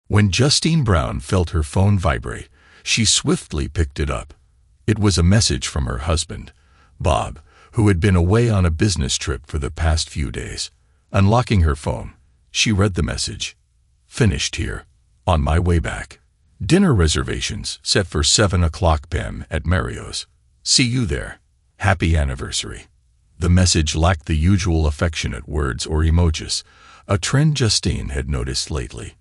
When Justine Brown felt her phone vibrate, she swiftly picked it up. It was a message from her husband, Bob, who had been away on a business trip for the past few days. Unlocking her phone, she read the message. "Finished here. On my way back. Dinner reservations set for 7 o'clock p.m. at Mario's. See you there. Happy anniversary." The message lacked the usual affectionate words or emojis, a trend Justine had noticed lately.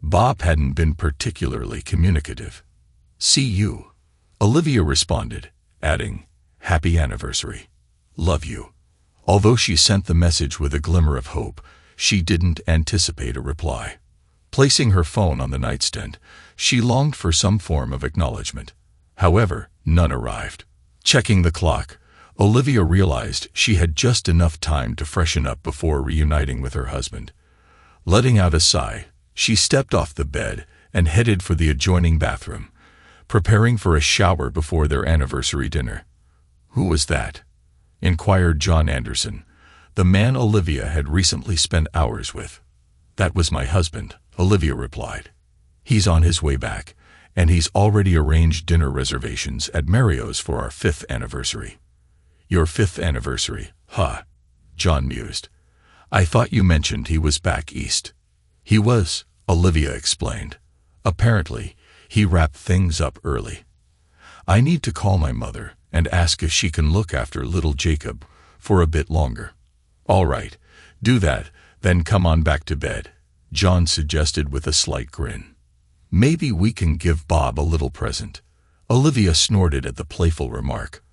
Bob hadn't been particularly communicative. "See you," Olivia responded, adding, "Happy anniversary. Love you." Although she sent the message with a glimmer of hope, she didn't anticipate a reply. Placing her phone on the nightstand, she longed for some form of acknowledgement. However, none arrived. Checking the clock, Olivia realized she had just enough time to freshen up before reuniting with her husband. Letting out a sigh, she stepped off the bed and headed for the adjoining bathroom, preparing for a shower before their anniversary dinner. "Who was that?" inquired John Anderson, the man Olivia had recently spent hours with. "That was my husband," Olivia replied. "He's on his way back, and he's already arranged dinner reservations at Mario's for our 5th anniversary." "Your 5th anniversary, huh?" John mused. "I thought you mentioned he was back east." "He was," Olivia explained. "Apparently, he wrapped things up early. I need to call my mother and ask if she can look after little Jacob for a bit longer." "All right, do that, then come on back to bed," John suggested with a slight grin. "Maybe we can give Bob a little present." Olivia snorted at the playful remark.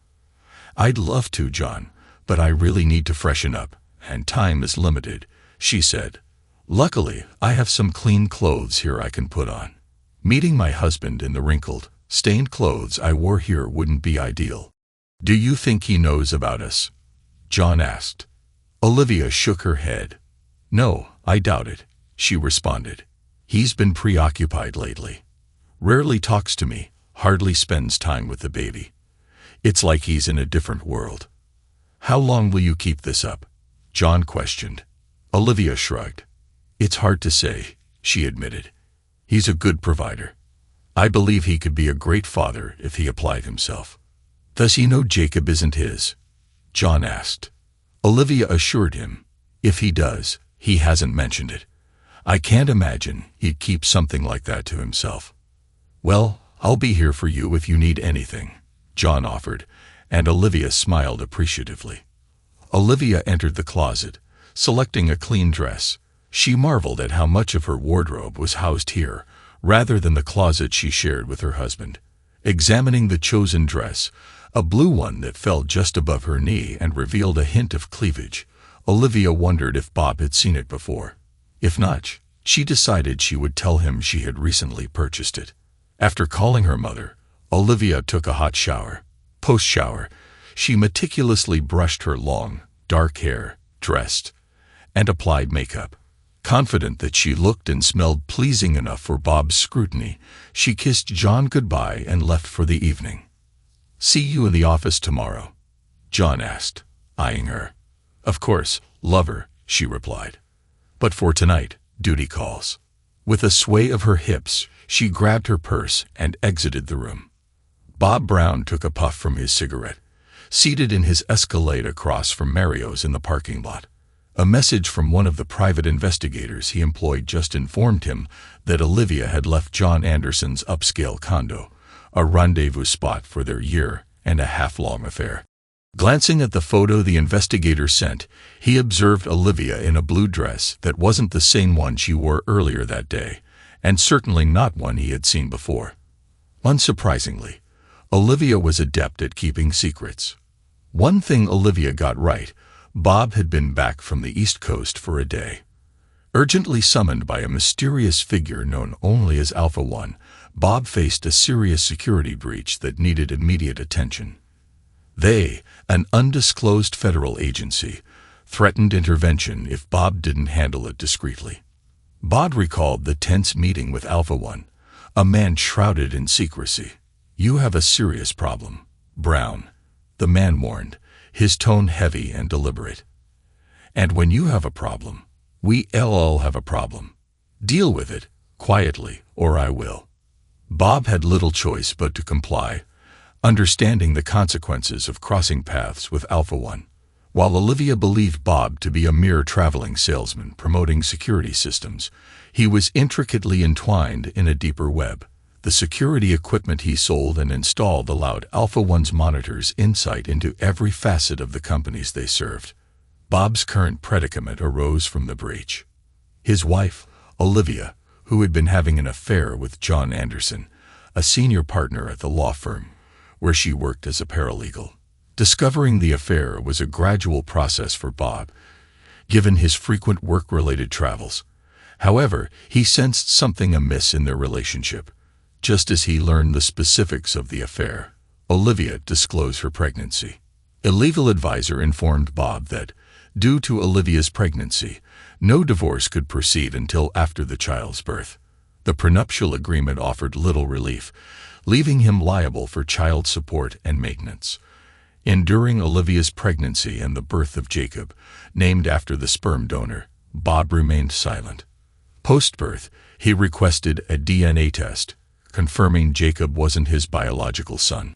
"I'd love to, John, but I really need to freshen up, and time is limited," she said. "Luckily, I have some clean clothes here I can put on. Meeting my husband in the wrinkled, stained clothes I wore here wouldn't be ideal." "Do you think he knows about us?" John asked. Olivia shook her head. "No, I doubt it," she responded. "He's been preoccupied lately. Rarely talks to me, hardly spends time with the baby. It's like he's in a different world." "How long will you keep this up?" John questioned. Olivia shrugged. "It's hard to say," she admitted. "He's a good provider. I believe he could be a great father if he applied himself." "Does he know Jacob isn't his?" John asked. Olivia assured him. "If he does, he hasn't mentioned it. I can't imagine he'd keep something like that to himself." "Well, I'll be here for you if you need anything," John offered, and Olivia smiled appreciatively. Olivia entered the closet, selecting a clean dress. She marveled at how much of her wardrobe was housed here, rather than the closet she shared with her husband. Examining the chosen dress, a blue one that fell just above her knee and revealed a hint of cleavage, Olivia wondered if Bob had seen it before. If not, she decided she would tell him she had recently purchased it. After calling her mother, Olivia took a hot shower. Post-shower, she meticulously brushed her long, dark hair, dressed, and applied makeup. Confident that she looked and smelled pleasing enough for Bob's scrutiny, she kissed John goodbye and left for the evening. "See you in the office tomorrow?" John asked, eyeing her. "Of course, lover," she replied. "But for tonight, duty calls." With a sway of her hips, she grabbed her purse and exited the room. Bob Brown took a puff from his cigarette, seated in his Escalade across from Mario's in the parking lot. A message from one of the private investigators he employed just informed him that Olivia had left John Anderson's upscale condo, a rendezvous spot for their year-and-a-half-long affair. Glancing at the photo the investigator sent, he observed Olivia in a blue dress that wasn't the same one she wore earlier that day, and certainly not one he had seen before. Unsurprisingly, Olivia was adept at keeping secrets. One thing Olivia got right: Bob had been back from the East Coast for a day. Urgently summoned by a mysterious figure known only as Alpha One, Bob faced a serious security breach that needed immediate attention. They, an undisclosed federal agency, threatened intervention if Bob didn't handle it discreetly. Bob recalled the tense meeting with Alpha One, a man shrouded in secrecy. "You have a serious problem, Brown," the man warned, his tone heavy and deliberate. "And when you have a problem, we all have a problem. Deal with it, quietly, or I will. Bob had little choice but to comply, understanding the consequences of crossing paths with Alpha One. While Olivia believed Bob to be a mere traveling salesman promoting security systems, he was intricately entwined in a deeper web. The security equipment he sold and installed allowed Alpha One's monitors insight into every facet of the companies they served. Bob's current predicament arose from the breach. His wife, Olivia, who had been having an affair with John Anderson, a senior partner at the law firm, where she worked as a paralegal. Discovering the affair was a gradual process for Bob, given his frequent work-related travels. However, he sensed something amiss in their relationship. Just as he learned the specifics of the affair, Olivia disclosed her pregnancy. A legal advisor informed Bob that, due to Olivia's pregnancy, no divorce could proceed until after the child's birth. The prenuptial agreement offered little relief, leaving him liable for child support and maintenance. Enduring Olivia's pregnancy and the birth of Jacob, named after the sperm donor, Bob remained silent. Post-birth, he requested a DNA test, confirming Jacob wasn't his biological son.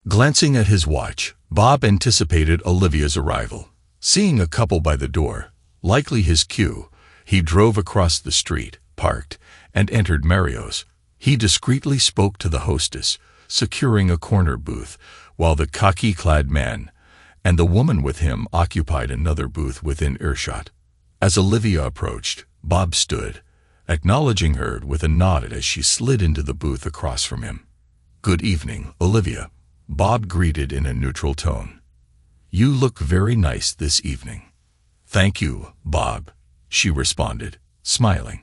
Glancing at his watch, Bob anticipated Olivia's arrival. Seeing a couple by the door, likely his cue, he drove across the street, parked, and entered Mario's. He discreetly spoke to the hostess, securing a corner booth, while the khaki-clad man and the woman with him occupied another booth within earshot. As Olivia approached, Bob stood, acknowledging her with a nod as she slid into the booth across from him. "Good evening, Olivia," Bob greeted in a neutral tone. "You look very nice this evening." "Thank you, Bob," she responded, smiling.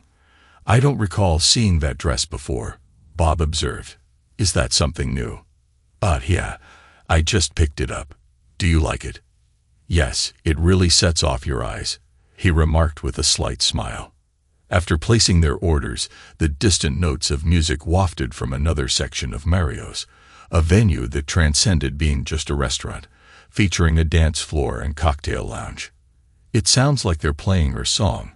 "I don't recall seeing that dress before," Bob observed. "Is that something new?" Yeah, I just picked it up. Do you like it?" "Yes, it really sets off your eyes," he remarked with a slight smile. After placing their orders, the distant notes of music wafted from another section of Mario's, a venue that transcended being just a restaurant, featuring a dance floor and cocktail lounge. "It sounds like they're playing her song,"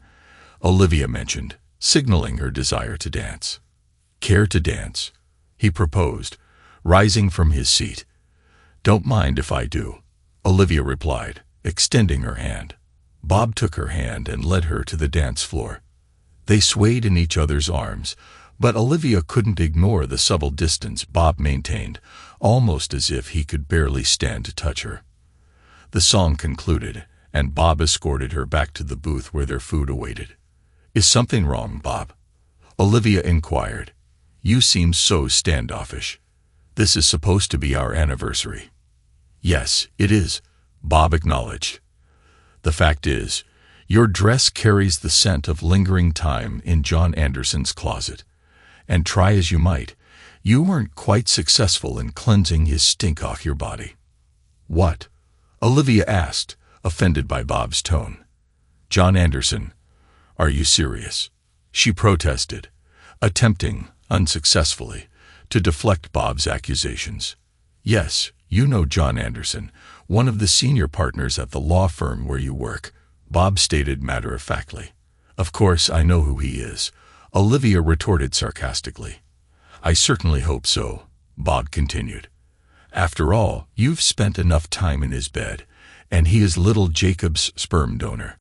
Olivia mentioned, signaling her desire to dance. "Care to dance?" he proposed, rising from his seat. "Don't mind if I do," Olivia replied, extending her hand. Bob took her hand and led her to the dance floor. They swayed in each other's arms, but Olivia couldn't ignore the subtle distance Bob maintained, almost as if he could barely stand to touch her. The song concluded, and Bob escorted her back to the booth where their food awaited. "Is something wrong, Bob?" Olivia inquired. "You seem so standoffish. This is supposed to be our anniversary." "Yes, it is," Bob acknowledged. "The fact is, your dress carries the scent of lingering time in John Anderson's closet, and try as you might, you weren't quite successful in cleansing his stink off your body." "What?" Olivia asked, offended by Bob's tone. "John Anderson. Are you serious?" she protested, attempting, unsuccessfully, to deflect Bob's accusations. "Yes, you know John Anderson, one of the senior partners at the law firm where you work," Bob stated matter-of-factly. "Of course I know who he is," Olivia retorted sarcastically. "I certainly hope so," Bob continued. "After all, you've spent enough time in his bed, and he is little Jacob's sperm donor."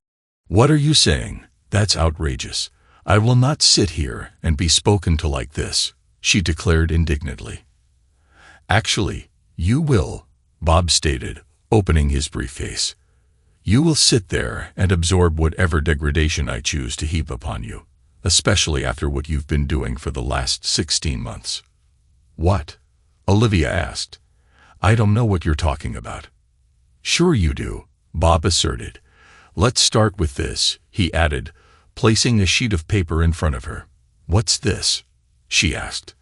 "What are you saying? That's outrageous. I will not sit here and be spoken to like this," she declared indignantly. "Actually, you will," Bob stated, opening his briefcase. "You will sit there and absorb whatever degradation I choose to heap upon you, especially after what you've been doing for the last 16 months. "What?" Olivia asked. "I don't know what you're talking about." "Sure you do," Bob asserted. "Let's start with this," he added, placing a sheet of paper in front of her. "What's this?" she asked.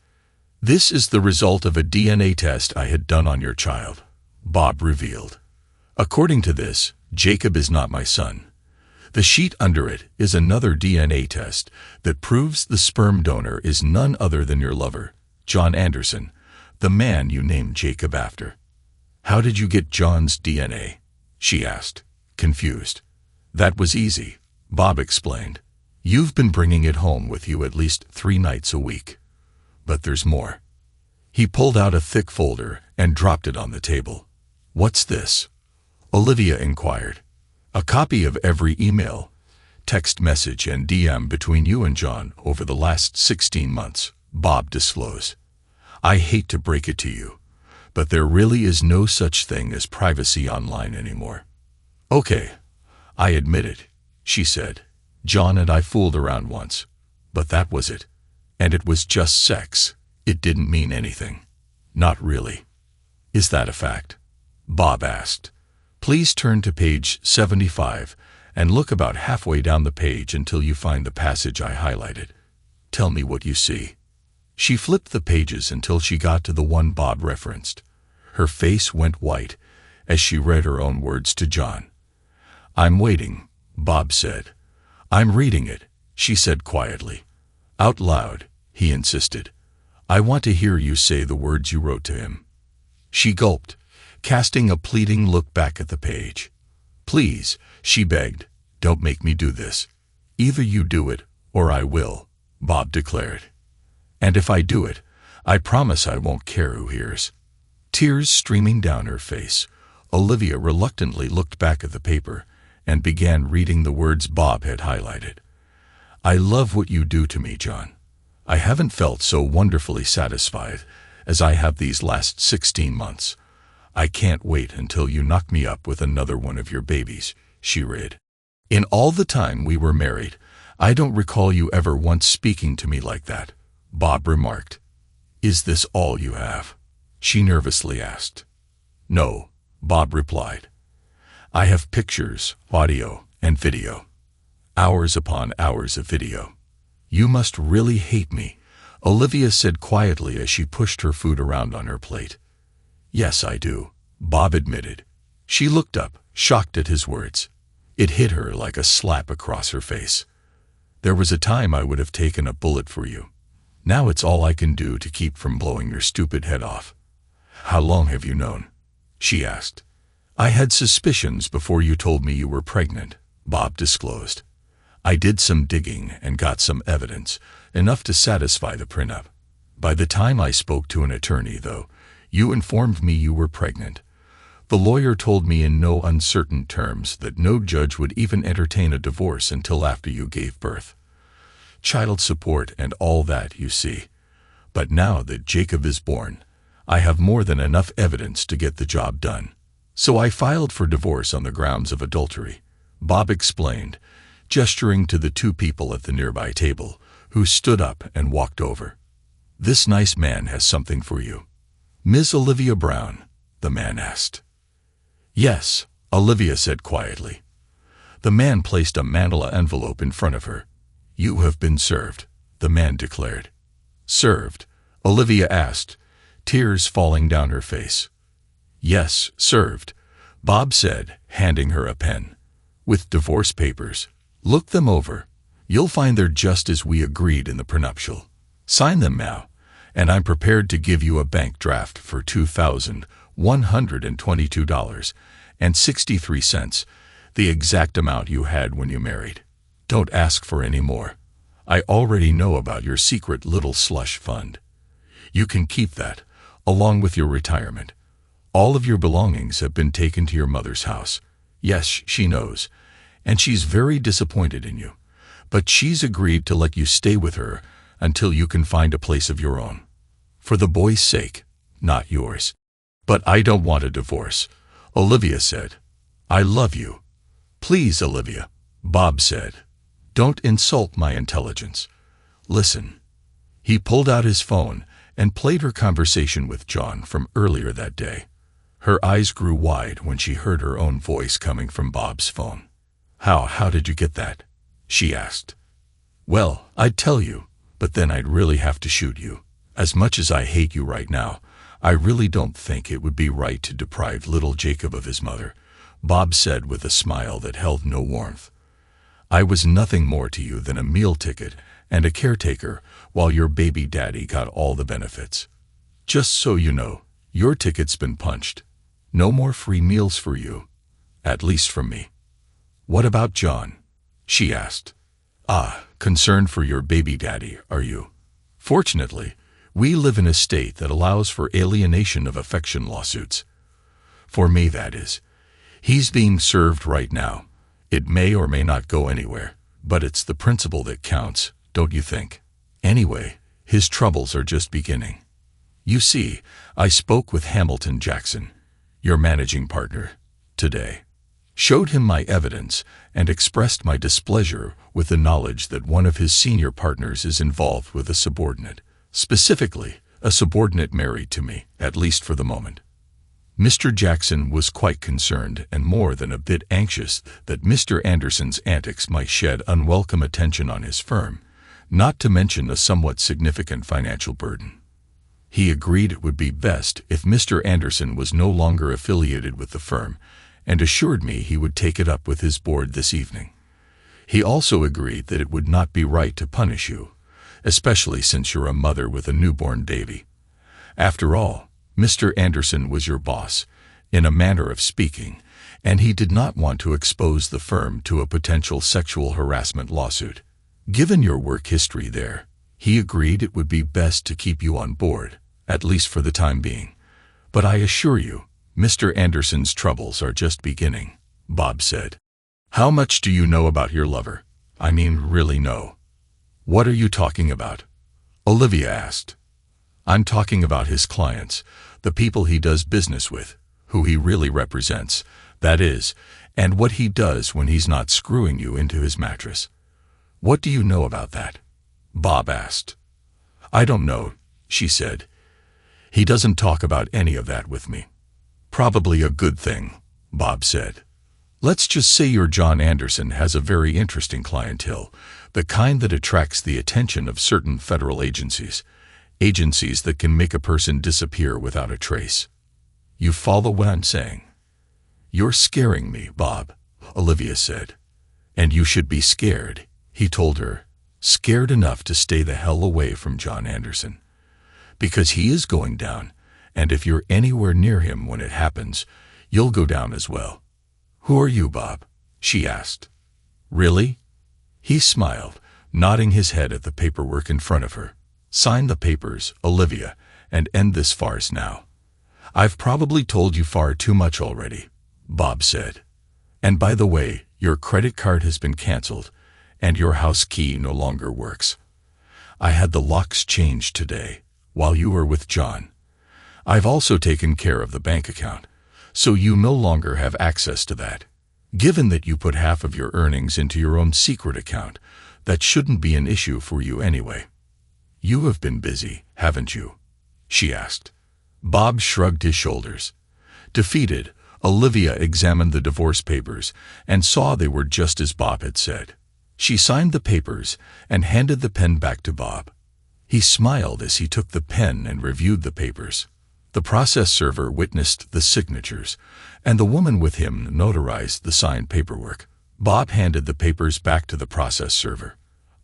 "This is the result of a DNA test I had done on your child," Bob revealed. "According to this, Jacob is not my son. The sheet under it is another DNA test that proves the sperm donor is none other than your lover, John Anderson, the man you named Jacob after." "How did you get John's DNA?" she asked, confused. "That was easy," Bob explained. You've been bringing it home with you at least 3 nights a week. But there's more. He pulled out a thick folder and dropped it on the table. What's this? Olivia inquired. A copy of every email, text message and DM between you and John over the last 16 months, Bob disclosed. I hate to break it to you, but there really is no such thing as privacy online anymore. Okay, I admit it, she said. John and I fooled around once, but that was it. And it was just sex. It didn't mean anything. Not really. Is that a fact? Bob asked. Please turn to page 75 and look about halfway down the page until you find the passage I highlighted. Tell me what you see. She flipped the pages until she got to the one Bob referenced. Her face went white as she read her own words to John. I'm waiting, Bob said. I'm reading it, she said quietly. Out loud, he insisted. I want to hear you say the words you wrote to him. She gulped, casting a pleading look back at the page. Please, she begged, don't make me do this. Either you do it, or I will, Bob declared. And if I do it, I promise I won't care who hears. Tears streaming down her face, Olivia reluctantly looked back at the paper and began reading the words Bob had highlighted. I love what you do to me, John. I haven't felt so wonderfully satisfied as I have these last 16 months. I can't wait until you knock me up with another one of your babies, she read. In all the time we were married, I don't recall you ever once speaking to me like that, Bob remarked. Is this all you have? She nervously asked. No, Bob replied. I have pictures, audio, and video. Hours upon hours of video. You must really hate me, Olivia said quietly as she pushed her food around on her plate. Yes, I do, Bob admitted. She looked up, shocked at his words. It hit her like a slap across her face. There was a time I would have taken a bullet for you. Now it's all I can do to keep from blowing your stupid head off. How long have you known? She asked. I had suspicions before you told me you were pregnant, Bob disclosed. I did some digging and got some evidence, enough to satisfy the prenup. By the time I spoke to an attorney, though, you informed me you were pregnant. The lawyer told me in no uncertain terms that no judge would even entertain a divorce until after you gave birth. Child support and all that, you see. But now that Jacob is born, I have more than enough evidence to get the job done. So I filed for divorce on the grounds of adultery, Bob explained, gesturing to the 2 people at the nearby table, who stood up and walked over. This nice man has something for you. Ms. Olivia Brown, the man asked. Yes, Olivia said quietly. The man placed a manila envelope in front of her. You have been served, the man declared. Served? Olivia asked, tears falling down her face. Yes, served, Bob said, handing her a pen. With divorce papers. Look them over. You'll find they're just as we agreed in the prenuptial. Sign them now, and I'm prepared to give you a bank draft for $2,122.63, the exact amount you had when you married. Don't ask for any more. I already know about your secret little slush fund. You can keep that, along with your retirement. All of your belongings have been taken to your mother's house. Yes, she knows, and she's very disappointed in you. But she's agreed to let you stay with her until you can find a place of your own. For the boy's sake, not yours. But I don't want a divorce, Olivia said. I love you. Please, Olivia, Bob said. Don't insult my intelligence. Listen. He pulled out his phone and played her conversation with John from earlier that day. Her eyes grew wide when she heard her own voice coming from Bob's phone. How did you get that? She asked. Well, I'd tell you, but then I'd really have to shoot you. As much as I hate you right now, I really don't think it would be right to deprive little Jacob of his mother, Bob said with a smile that held no warmth. I was nothing more to you than a meal ticket and a caretaker while your baby daddy got all the benefits. Just so you know, your ticket's been punched. No more free meals for you. At least from me. What about John? She asked. Ah, concerned for your baby daddy, are you? Fortunately, we live in a state that allows for alienation of affection lawsuits. For me, that is. He's being served right now. It may or may not go anywhere, but it's the principle that counts, don't you think? Anyway, his troubles are just beginning. You see, I spoke with Hamilton Jackson, your managing partner, today. Showed him my evidence and expressed my displeasure with the knowledge that one of his senior partners is involved with a subordinate, specifically a subordinate married to me, at least for the moment. Mr. Jackson was quite concerned and more than a bit anxious that Mr. Anderson's antics might shed unwelcome attention on his firm, not to mention a somewhat significant financial burden. He agreed it would be best if Mr. Anderson was no longer affiliated with the firm, and assured me he would take it up with his board this evening. He also agreed that it would not be right to punish you, especially since you're a mother with a newborn baby. After all, Mr. Anderson was your boss, in a manner of speaking, and he did not want to expose the firm to a potential sexual harassment lawsuit. Given your work history there, he agreed it would be best to keep you on board, at least for the time being. But I assure you, Mr. Anderson's troubles are just beginning, Bob said. How much do you know about your lover? I mean, really know. What are you talking about? Olivia asked. I'm talking about his clients, the people he does business with, who he really represents, that is, and what he does when he's not screwing you into his mattress. What do you know about that? Bob asked. I don't know, she said. He doesn't talk about any of that with me. Probably a good thing, Bob said. Let's just say your John Anderson has a very interesting clientele, the kind that attracts the attention of certain federal agencies that can make a person disappear without a trace. You follow what I'm saying? You're scaring me, Bob, Olivia said. And you should be scared, he told her, scared enough to stay the hell away from John Anderson. Because he is going down, and if you're anywhere near him when it happens, you'll go down as well. Who are you, Bob? She asked. Really? He smiled, nodding his head at the paperwork in front of her. Sign the papers, Olivia, and end this farce now. I've probably told you far too much already, Bob said. And by the way, your credit card has been canceled, and your house key no longer works. I had the locks changed today, while you were with John. I've also taken care of the bank account, so you no longer have access to that. Given that you put half of your earnings into your own secret account, that shouldn't be an issue for you anyway. You have been busy, haven't you? She asked. Bob shrugged his shoulders. Defeated, Olivia examined the divorce papers and saw they were just as Bob had said. She signed the papers and handed the pen back to Bob. He smiled as he took the pen and reviewed the papers. The process server witnessed the signatures, and the woman with him notarized the signed paperwork. Bob handed the papers back to the process server.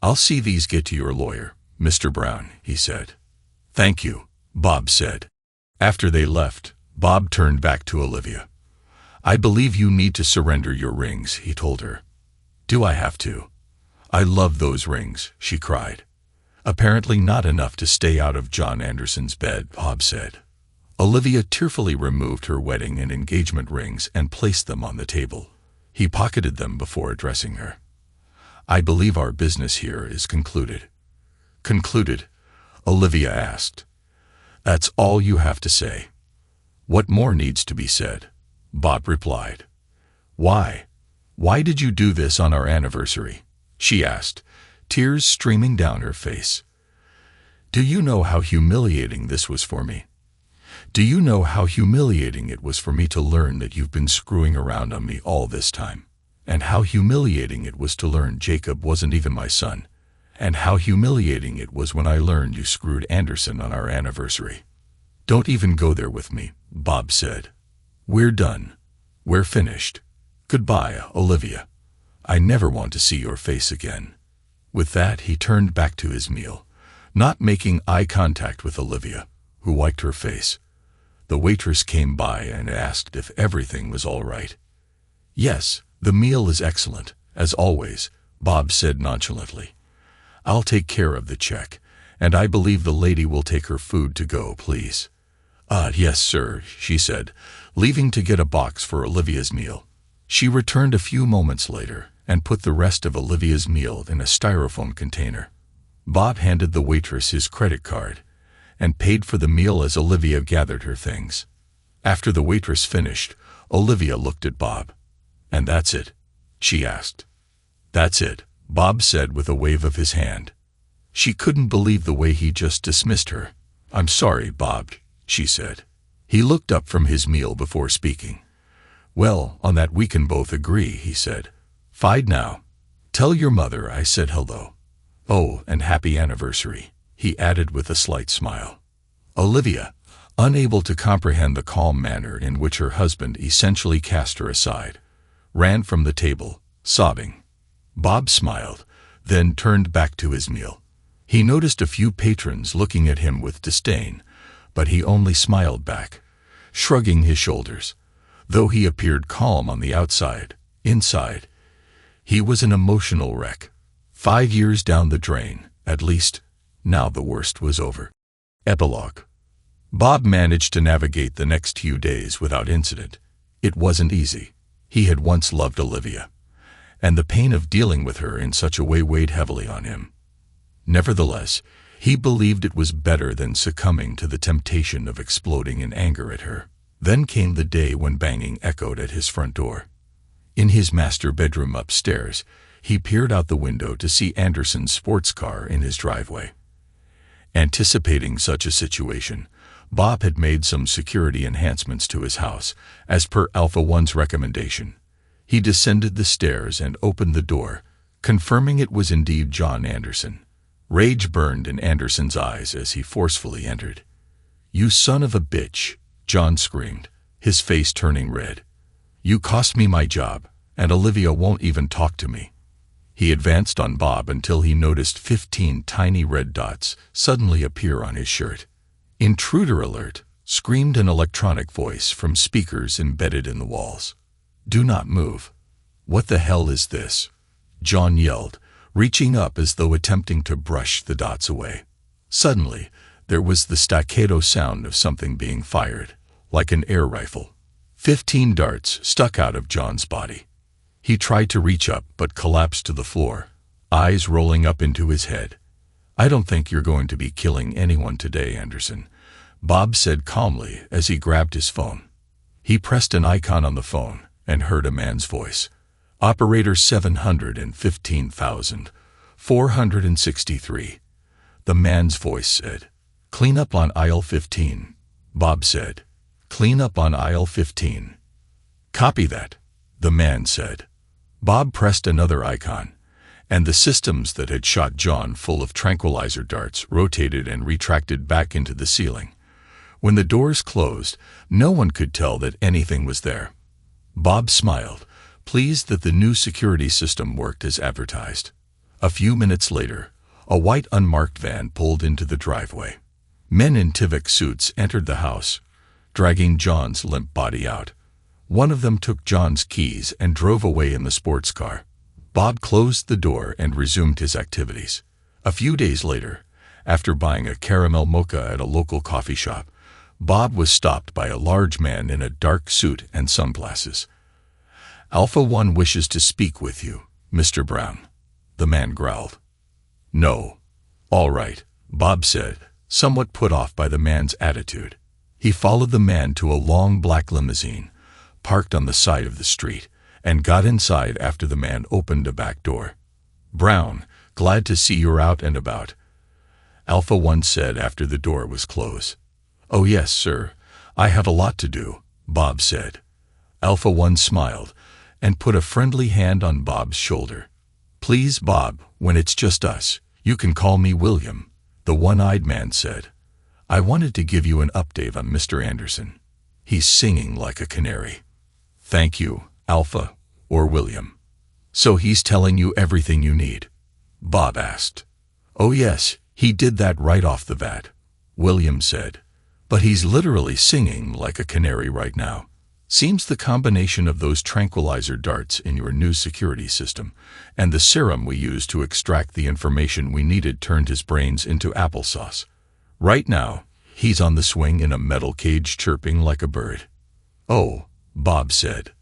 I'll see these get to your lawyer, Mr. Brown, he said. Thank you, Bob said. After they left, Bob turned back to Olivia. I believe you need to surrender your rings, he told her. Do I have to? I love those rings, she cried. Apparently not enough to stay out of John Anderson's bed, Bob said. Olivia tearfully removed her wedding and engagement rings and placed them on the table. He pocketed them before addressing her. I believe our business here is concluded. Concluded? Olivia asked. That's all you have to say. What more needs to be said? Bob replied. Why? Why did you do this on our anniversary? She asked, tears streaming down her face. Do you know how humiliating this was for me? Do you know how humiliating it was for me to learn that you've been screwing around on me all this time? And how humiliating it was to learn Jacob wasn't even my son? And how humiliating it was when I learned you screwed Anderson on our anniversary? Don't even go there with me, Bob said. We're done. We're finished. Goodbye, Olivia. I never want to see your face again. With that, he turned back to his meal, not making eye contact with Olivia, who wiped her face. The waitress came by and asked if everything was all right. Yes, the meal is excellent, as always, Bob said nonchalantly. "I'll take care of the check, and I believe the lady will take her food to go, please." Yes, sir," she said, leaving to get a box for Olivia's meal. She returned a few moments later and put the rest of Olivia's meal in a styrofoam container. Bob handed the waitress his credit card and paid for the meal as Olivia gathered her things. After the waitress finished, Olivia looked at Bob. "And that's it?" she asked. "That's it," Bob said with a wave of his hand. She couldn't believe the way he just dismissed her. "I'm sorry, Bob," she said. He looked up from his meal before speaking. "Well, on that we can both agree," he said. "Fine now. Tell your mother I said hello. Oh, and happy anniversary," he added with a slight smile. Olivia, unable to comprehend the calm manner in which her husband essentially cast her aside, ran from the table, sobbing. Bob smiled, then turned back to his meal. He noticed a few patrons looking at him with disdain, but he only smiled back, shrugging his shoulders. Though he appeared calm on the outside, inside, he was an emotional wreck. 5 years down the drain, at least. Now the worst was over. Epilogue. Bob managed to navigate the next few days without incident. It wasn't easy. He had once loved Olivia, and the pain of dealing with her in such a way weighed heavily on him. Nevertheless, he believed it was better than succumbing to the temptation of exploding in anger at her. Then came the day when banging echoed at his front door. In his master bedroom upstairs, he peered out the window to see Anderson's sports car in his driveway. Anticipating such a situation, Bob had made some security enhancements to his house, as per Alpha 1's recommendation. He descended the stairs and opened the door, confirming it was indeed John Anderson. Rage burned in Anderson's eyes as he forcefully entered. "You son of a bitch," John screamed, his face turning red. "You cost me my job, and Olivia won't even talk to me." He advanced on Bob until he noticed 15 tiny red dots suddenly appear on his shirt. "Intruder alert," screamed an electronic voice from speakers embedded in the walls. "Do not move." "What the hell is this?" John yelled, reaching up as though attempting to brush the dots away. Suddenly, there was the staccato sound of something being fired, like an air rifle. 15 darts stuck out of John's body. He tried to reach up but collapsed to the floor, eyes rolling up into his head. "I don't think you're going to be killing anyone today, Anderson," Bob said calmly as he grabbed his phone. He pressed an icon on the phone and heard a man's voice. "Operator 715,463. The man's voice said. "Clean up on aisle 15, Bob said. "Clean up on aisle 15. "Copy that," the man said. Bob pressed another icon, and the systems that had shot John full of tranquilizer darts rotated and retracted back into the ceiling. When the doors closed, no one could tell that anything was there. Bob smiled, pleased that the new security system worked as advertised. A few minutes later, a white unmarked van pulled into the driveway. Men in Tivik suits entered the house, dragging John's limp body out. One of them took John's keys and drove away in the sports car. Bob closed the door and resumed his activities. A few days later, after buying a caramel mocha at a local coffee shop, Bob was stopped by a large man in a dark suit and sunglasses. "Alpha 1 wishes to speak with you, Mr. Brown," the man growled. "No." "All right," Bob said, somewhat put off by the man's attitude. He followed the man to a long black limousine, parked on the side of the street, and got inside after the man opened a back door. "Brown, glad to see you're out and about," Alpha 1 said after the door was closed. "Oh yes, sir, I have a lot to do," Bob said. Alpha 1 smiled and put a friendly hand on Bob's shoulder. "Please, Bob, when it's just us, you can call me William," the one-eyed man said. "I wanted to give you an update on Mr. Anderson. He's singing like a canary." "Thank you, Alpha, or William." "So he's telling you everything you need?" Bob asked. "Oh yes, he did that right off the bat," William said. "But he's literally singing like a canary right now." Seems the combination of those tranquilizer darts in your new security system and the serum we used to extract the information we needed turned his brains into applesauce. Right now, he's on the swing in a metal cage chirping like a bird. Oh, Bob said.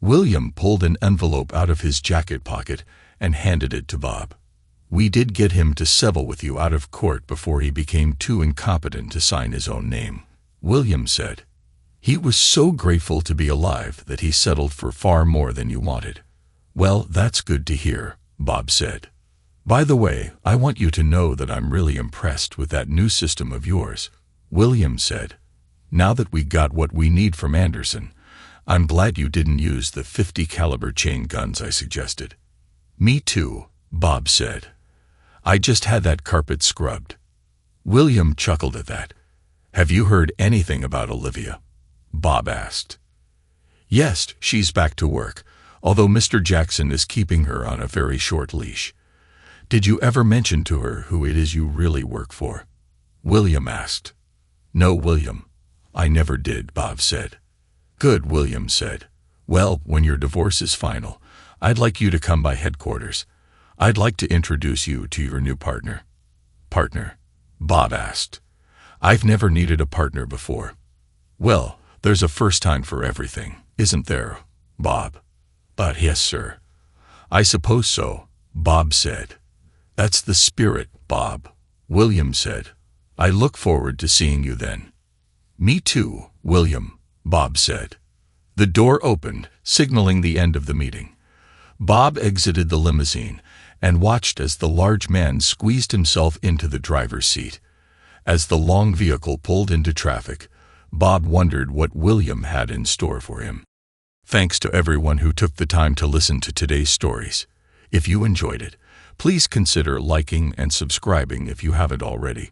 William pulled an envelope out of his jacket pocket and handed it to Bob. We did get him to settle with you out of court before he became too incompetent to sign his own name, William said. He was so grateful to be alive that he settled for far more than you wanted. Well, that's good to hear, Bob said. By the way, I want you to know that I'm really impressed with that new system of yours, William said. Now that we got what we need from Anderson, I'm glad you didn't use the .50 caliber chain guns I suggested. Me too, Bob said. I just had that carpet scrubbed. William chuckled at that. Have you heard anything about Olivia? Bob asked. Yes, she's back to work, although Mr. Jackson is keeping her on a very short leash. Did you ever mention to her who it is you really work for? William asked. No, William. I never did, Bob said. Good, William said. Well, when your divorce is final, I'd like you to come by headquarters. I'd like to introduce you to your new partner. Partner? Bob asked. I've never needed a partner before. Well, there's a first time for everything, isn't there, Bob? But yes, sir. I suppose so, Bob said. That's the spirit, Bob, William said. I look forward to seeing you then. Me too, William, Bob said. The door opened, signaling the end of the meeting. Bob exited the limousine and watched as the large man squeezed himself into the driver's seat. As the long vehicle pulled into traffic, Bob wondered what William had in store for him. Thanks to everyone who took the time to listen to today's stories. If you enjoyed it, please consider liking and subscribing if you haven't already.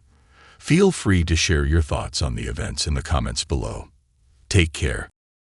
Feel free to share your thoughts on the events in the comments below. Take care.